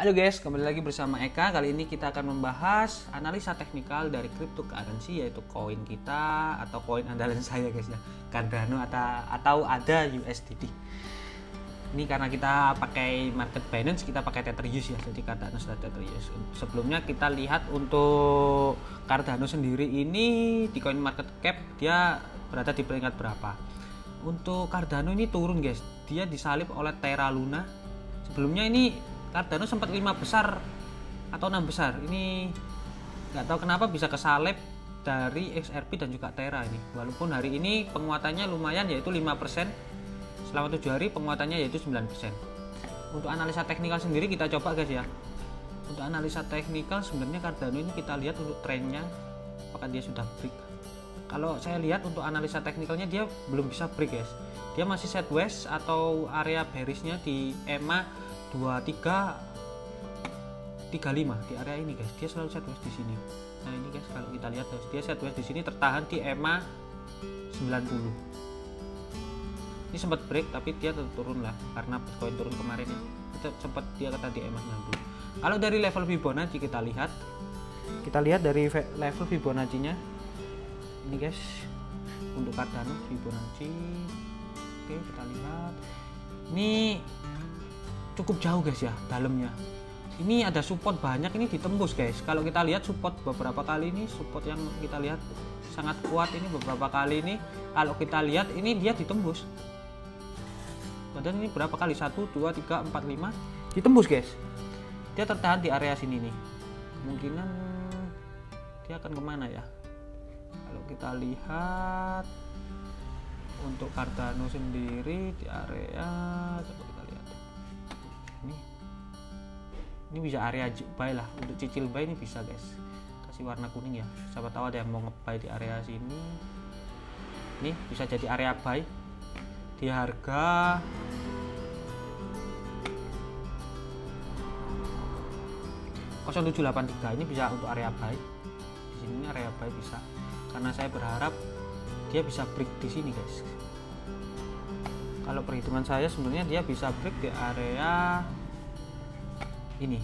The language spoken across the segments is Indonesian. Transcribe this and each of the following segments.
Halo guys, kembali lagi bersama Eka. Kali ini kita akan membahas analisa teknikal dari cryptocurrency, yaitu koin kita atau koin andalan saya guys ya, Cardano atau ADA USDT. Ini karena kita pakai market Binance, kita pakai Tether Use ya, jadi Cardano sudah Tether Use. Sebelumnya kita lihat untuk Cardano sendiri ini di coin market cap dia berada di peringkat berapa. Untuk Cardano ini turun guys, dia disalip oleh Terra Luna. Sebelumnya ini Cardano sempat 5 besar atau 6 besar. Ini nggak tahu kenapa bisa kesalip dari XRP dan juga Terra ini. Walaupun hari ini penguatannya lumayan, yaitu 5%. Selama 7 hari penguatannya yaitu 9%. Untuk analisa teknikal sendiri kita coba guys ya. Untuk analisa teknikal sebenarnya Cardano ini kita lihat untuk trennya apakah dia sudah break. Kalau saya lihat untuk analisa teknikalnya dia belum bisa break guys. Dia masih sideways atau area bearishnya di EMA 2335 di area ini guys. Dia selalu sideways di sini. Nah ini guys, kalau kita lihat guys, dia sideways di sini tertahan di EMA 90. Ini sempat break tapi dia tetap turun lah karena Bitcoin turun kemarin ya. Itu sempat dia kata di EMA 90. Kalau dari level Fibonacci kita lihat dari level Fibonacci-nya ini guys, untuk Cardano Fibonacci. Oke, kita lihat ini cukup jauh guys ya dalamnya. Ini ada support banyak, ini ditembus guys. Kalau kita lihat support beberapa kali ini, support yang kita lihat sangat kuat ini beberapa kali ini. Kalau kita lihat ini dia ditembus. Padahal ini berapa kali? 1, 2, 3, 4, 5 ditembus guys. Dia tertahan di area sini nih. Kemungkinan dia akan kemana ya? Kalau kita lihat untuk Cardano sendiri di area, coba kita lihat. Ini bisa area buy lah, untuk cicil buy ini bisa guys. Kasih warna kuning ya, siapa tahu ada yang mau nge-buy di area sini. Ini bisa jadi area buy di harga 0783. Ini bisa untuk area buy. Di sini area buy bisa. Karena saya berharap dia bisa break di sini guys. Kalau perhitungan saya sebenarnya dia bisa break di area ini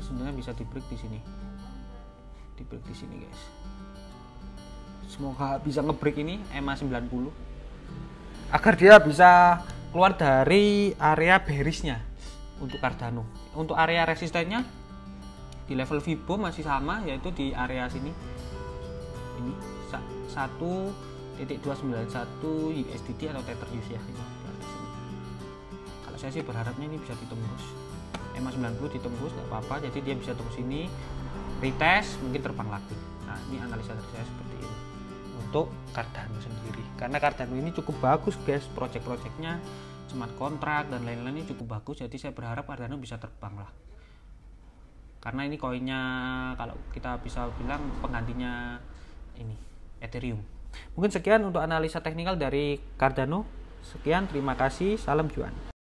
sebenarnya bisa di break di sini, guys. Semoga bisa ngebreak ini EMA 90 agar dia bisa keluar dari area bearishnya untuk Cardano. Untuk area resistennya di level Fibo masih sama, yaitu di area sini. Ini 1.291 USDT atau Tether Use ya. Kalau saya sih berharapnya ini bisa ditembus EMA 90, ditembus nggak apa-apa, jadi dia bisa tembus sini, retest, mungkin terbang lagi. Nah ini analisa dari saya seperti ini untuk Cardano sendiri, karena Cardano ini cukup bagus guys, project-projectnya, smart contract dan lain-lainnya cukup bagus, jadi saya berharap Cardano bisa terbang lah, karena ini koinnya kalau kita bisa bilang penggantinya ini Ethereum. Mungkin sekian untuk analisa teknikal dari Cardano. Sekian, terima kasih, salam cuan.